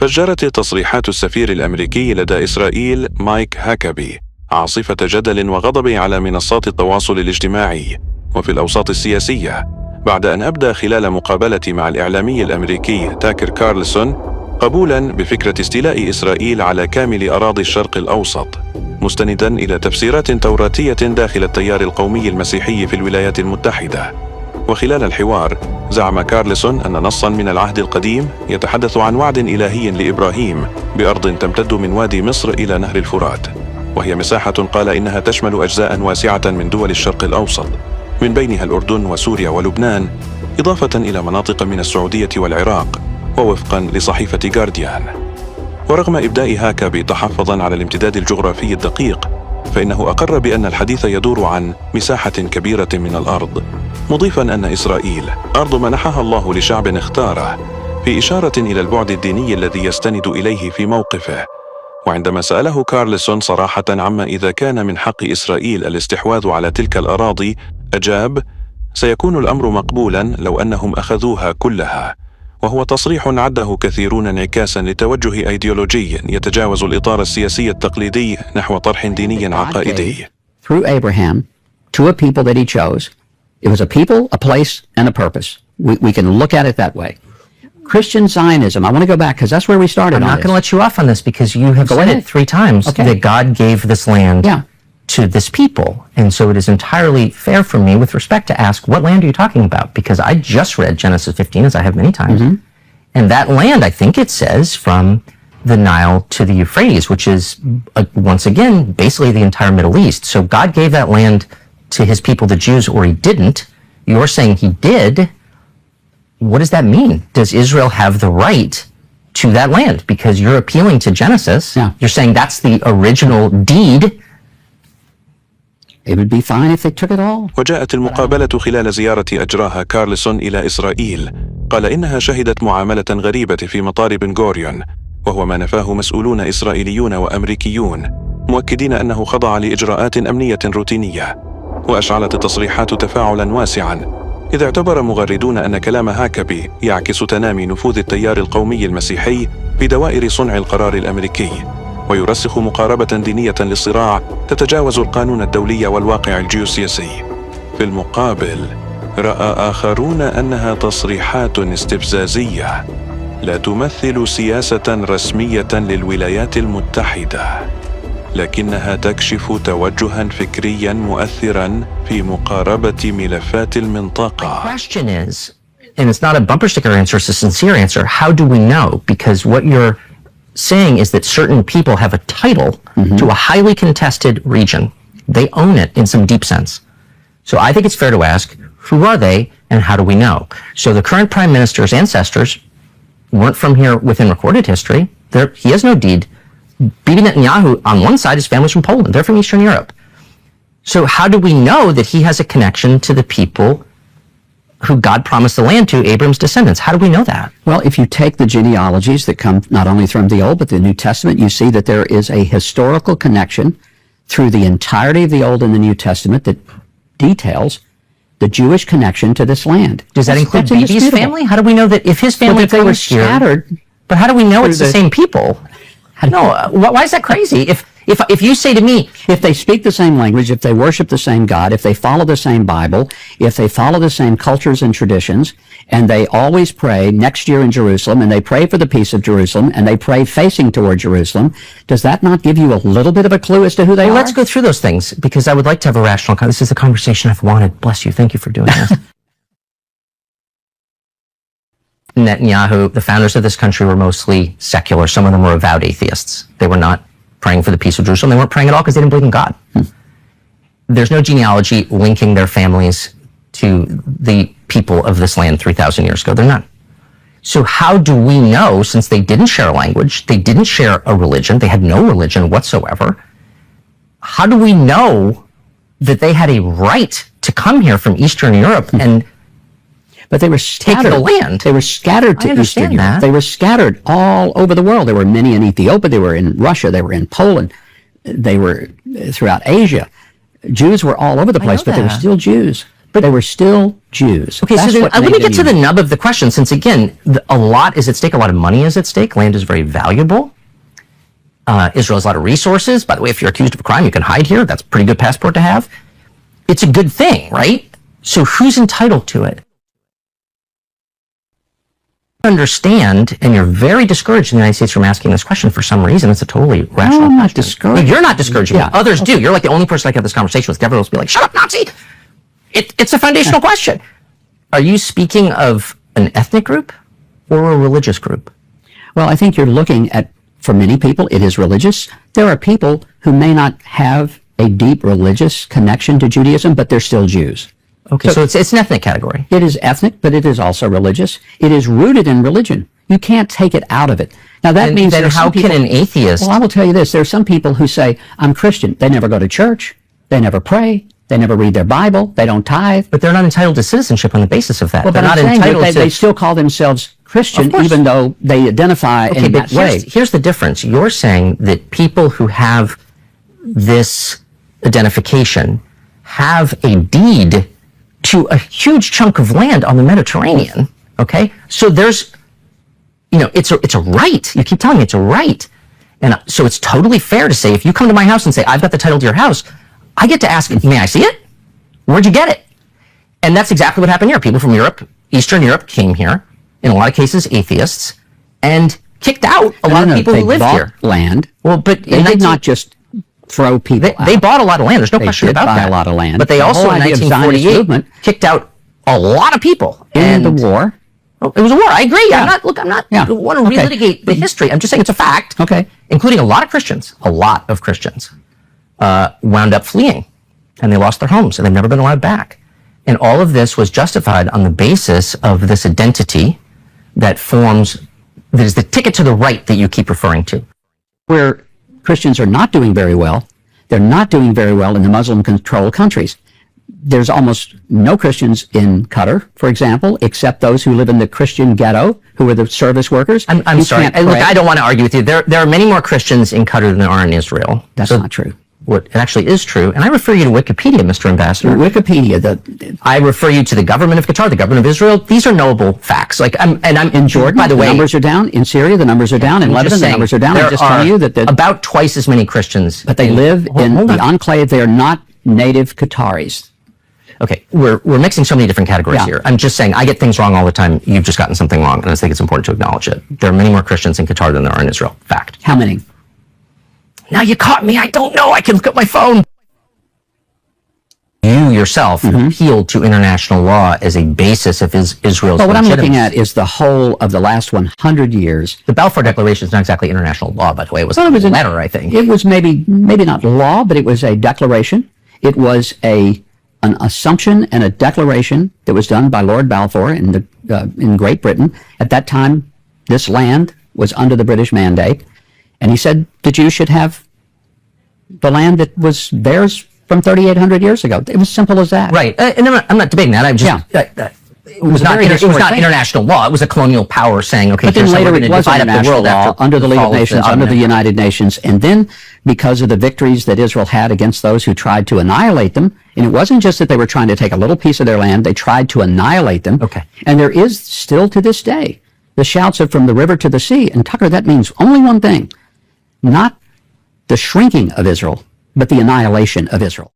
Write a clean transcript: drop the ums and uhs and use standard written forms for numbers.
فجرت تصريحات السفير الأمريكي لدى إسرائيل مايك هاكابي عاصفة جدل وغضب على منصات التواصل الاجتماعي وفي الأوساط السياسية، بعد أن أبدى خلال مقابلة مع الإعلامي الأمريكي تاكر كارلسون قبولاً بفكرة استيلاء إسرائيل على كامل أراضي الشرق الأوسط، مستنداً إلى تفسيرات توراتية داخل التيار القومي المسيحي في الولايات المتحدة. وخلال الحوار زعم كارلسون أن نصاً من العهد القديم يتحدث عن وعد إلهي لإبراهيم بأرض تمتد من وادي مصر إلى نهر الفرات، وهي مساحة قال إنها تشمل أجزاء واسعة من دول الشرق الأوسط، من بينها الأردن وسوريا ولبنان، إضافة إلى مناطق من السعودية والعراق، ووفقا لصحيفة جارديان. ورغم إبداء هاكابي تحفظا على الامتداد الجغرافي الدقيق، فإنه أقر بأن الحديث يدور عن مساحة كبيرة من الأرض، مضيفا أن إسرائيل أرض منحها الله لشعب اختاره، في إشارة إلى البعد الديني الذي يستند إليه في موقفه. وعندما سأله كارلسون صراحة عما إذا كان من حق إسرائيل الاستحواذ على تلك الأراضي، أجاب: سيكون الأمر مقبولا لو أنهم أخذوها كلها. وهو تصريح عده كثيرون انعكاسا لتوجه أيديولوجي يتجاوز الإطار السياسي التقليدي نحو طرح ديني عقائدي. Through Abraham to a people that he chose. It was a people, a place, and a purpose. We can look at it that way. Christian Zionism, I want to go back because that's where we started. I'm not going to let you off on this because you have said it 3 times that God gave this land to this people. And so it is entirely fair for me with respect to ask, what land are you talking about? Because I just read Genesis 15, as I have many times. And that land, I think it says, from the Nile to the Euphrates, which is, once again, basically the entire Middle East. So God gave that land to his people, the Jews, or he didn't. You're saying he did. What does that mean? Does Israel have the right to that land? Because you're appealing to Genesis. You're saying that's the original deed. It would be fine if they took it all. وجاءت المقابلة خلال زيارة أجراها كارلسون إلى إسرائيل. قال إنها شهدت معاملة غريبة في مطار بن غوريون، وهو ما نفاه مسؤولون إسرائيليون وأمريكيون، مؤكدين أنه خضع لإجراءات أمنية روتينية. وأشعلت التصريحات تفاعلا واسعا، إذ اعتبر مغردون أن كلام هاكابي يعكس تنامي نفوذ التيار القومي المسيحي في دوائر صنع القرار الأمريكي، ويرسخ مقاربة دينية للصراع تتجاوز القانون الدولي والواقع الجيوسياسي. في المقابل، رأى آخرون أنها تصريحات استفزازية لا تمثل سياسة رسمية للولايات المتحدة، لكنها تكشف توجها فكريا مؤثرا في مقاربة ملفات المنطقة. The question is, and it's not a bumper sticker answer, it's a sincere answer, how do we know? Because what you're saying is that certain people have a title to a highly contested region. They own it in some deep sense. So I think it's fair to ask, who are they and how do we know? So the current prime minister's ancestors weren't from here within recorded history. He has no deed. Bibi Netanyahu, on one side, his family's from Poland. They're from Eastern Europe. So how do we know that he has a connection to the people who God promised the land to, Abram's descendants? How do we know that? Well, if you take the genealogies that come not only from the Old but the New Testament, you see that there is a historical connection through the entirety of the Old and the New Testament that details the Jewish connection to this land. Does that include Bibi's family? How do we know that if his family they were comes here, scattered? But how do we know it's the same people? No, why is that crazy? If you say to me, if they speak the same language, if they worship the same God, if they follow the same Bible, if they follow the same cultures and traditions, and they always pray next year in Jerusalem, and they pray for the peace of Jerusalem, and they pray facing toward Jerusalem, does that not give you a little bit of a clue as to who they are? Let's go through those things, because I would like to have a rational this is the conversation I've wanted. Bless you. Thank you for doing this. Netanyahu, the founders of this country were mostly secular. Some of them were avowed atheists. They were not praying for the peace of Jerusalem. They weren't praying at all because they didn't believe in God. There's no genealogy linking their families to the people of this land 3,000 years ago. They're not. So how do we know, since they didn't share a language, they didn't share a religion, they had no religion whatsoever, how do we know that they had a right to come here from Eastern Europe and but they were scattered. Take the land. They were scattered to Eastern Europe. They were scattered all over the world. There were many in Ethiopia. They were in Russia. They were in Poland. They were throughout Asia. Jews were all over the place, but they were still Jews. but they were still Jews. Okay, so then, let me get to the nub of the question, since again, a lot is at stake, a lot of money is at stake. Land is very valuable. Israel has a lot of resources. By the way, if you're accused of a crime, you can hide here. That's a pretty good passport to have. It's a good thing, right? So who's entitled to it? Understand, and you're very discouraged in the United States from asking this question for some reason. It's a totally rational question. Not discouraged. No, you're not discouraged. Yeah. Others do. You're like the only person I can have this conversation with. Everyone else will be like, shut up, Nazi! It's a foundational question. Are you speaking of an ethnic group or a religious group? Well, I think you're looking at, for many people, it is religious. There are people who may not have a deep religious connection to Judaism, but they're still Jews. Okay, so it's an ethnic category. It is ethnic, but it is also religious. It is rooted in religion. You can't take it out of it. Now, that means then how can an atheist... Well, I will tell you this. There are some people who say, I'm Christian. They never go to church. They never pray. They never read their Bible. They don't tithe. But they're not entitled to citizenship on the basis of that. Well, they're not entitled to... They still call themselves Christian, even though they identify in that way. Here's the difference. You're saying that people who have this identification have a deed to a huge chunk of land on the Mediterranean, okay? So there's, it's a right. You keep telling me it's a right. And so it's totally fair to say, if you come to my house and say, I've got the title to your house, I get to ask, may I see it? Where'd you get it? And that's exactly what happened here. People from Europe, Eastern Europe, came here, in a lot of cases atheists, and kicked out a lot of people who lived here. Land. Well, but they did not just throw people out. They bought a lot of land. There's no question about that. They did buy a lot of land. But they also, in 1948, kicked out a lot of people. In the war. Oh, it was a war. I agree. Yeah. I'm not I don't want to relitigate the history. I'm just saying it's a fact. Okay. Including a lot of Christians wound up fleeing, and they lost their homes, and they've never been allowed back. And all of this was justified on the basis of this identity that is the ticket to the right that you keep referring to. Where Christians are not doing very well, they're not doing very well in the Muslim-controlled countries. There's almost no Christians in Qatar, for example, except those who live in the Christian ghetto, who are the service workers. I'm sorry. Look, I don't want to argue with you. There are many more Christians in Qatar than there are in Israel. That's not true. What it actually is true, and I refer you to Wikipedia, Mr. Ambassador. Wikipedia. I refer you to the government of Qatar, the government of Israel. These are knowable facts. I'm in Jordan. By the way, the numbers are down. In Syria, the numbers are down. In Lebanon, the numbers are down. I'm just telling you that about twice as many Christians. But they live in the enclave. They are not native Qataris. Okay, we're mixing so many different categories here. I'm just saying I get things wrong all the time. You've just gotten something wrong, and I think it's important to acknowledge it. There are many more Christians in Qatar than there are in Israel. Fact. How many? Now you caught me. I don't know. I can look at my phone. You yourself appealed to international law as a basis of Israel's Well, what I'm looking at is the whole of the last 100 years. The Balfour Declaration is not exactly international law, by the way. It was a letter, I think. It was maybe not law, but it was a declaration. It was an assumption and a declaration that was done by Lord Balfour in Great Britain. At that time, this land was under the British mandate, and he said the Jews should have the land that was theirs from 3,800 years ago. It was simple as that. Right. And I'm not debating that. I'm just... It was not international law. It was a colonial power saying, okay, but then later it was international law under the League of Nations, under the United Nations. And then because of the victories that Israel had against those who tried to annihilate them, and it wasn't just that they were trying to take a little piece of their land, they tried to annihilate them. Okay. And there is still to this day the shouts of from the river to the sea. And Tucker, that means only one thing, not the shrinking of Israel, but the annihilation of Israel.